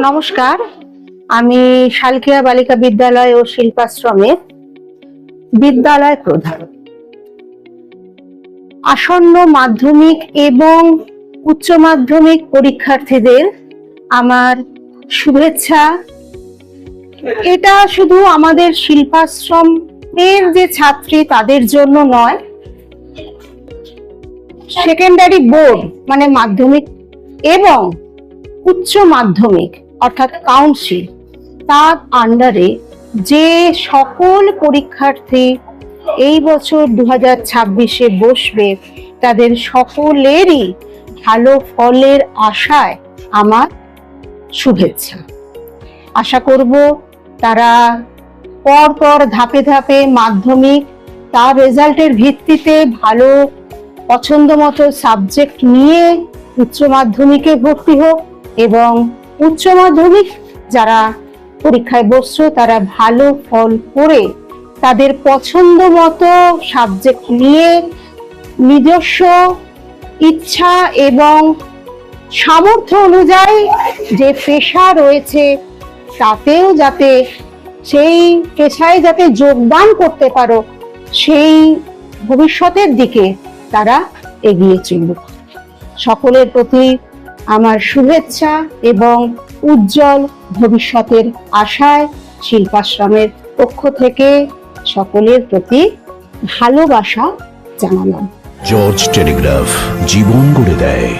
নমস্কার, আমি শালকিয়া বালিকা বিদ্যালয় ও শিল্পাশ্রমের বিদ্যালয় প্রধান। আসন্ন মাধ্যমিক এবং উচ্চ মাধ্যমিক পরীক্ষার্থীদের আমার শুভেচ্ছা। এটা শুধু আমাদের শিল্পাশ্রমের যে ছাত্রী তাদের জন্য নয়, সেকেন্ডারি বোর্ড মানে মাধ্যমিক এবং উচ্চ মাধ্যমিক অর্থাৎ কাউন্সিল তার আন্ডারে যে সকল পরীক্ষার্থী এই বছর 2026-এ বসবে তাদের সকলেরই ভালো ফলের আশায় আমার শুভেচ্ছা। আশা করব তারা পর ধাপে ধাপে মাধ্যমিক তার রেজাল্টের ভিত্তিতে ভালো পছন্দ মতো সাবজেক্ট নিয়ে উচ্চ মাধ্যমিকে ভর্তি হোক এবং উচ্চ মাধ্যমিক যারা পরীক্ষায় বসছে তারা ভালো ফল করে তাদের পছন্দ মতো সাবজেক্ট নিয়ে নিজস্ব ইচ্ছা এবং সামর্থ্য অনুযায়ী যে পেশা রয়েছে তাতেও যাতে সেই পেশায় যাতে যোগদান করতে পারো, সেই ভবিষ্যতের দিকে তারা এগিয়ে চলুক। সকলের প্রতি আমার শুভেচ্ছা এবং উজ্জ্বল ভবিষ্যতের আশায় শিল্পাশ্রমের পক্ষ থেকে সকলের প্রতি ভালোবাসা জানালাম। জর্জ টেলিগ্রাফ জীবন গড়ে দেয়।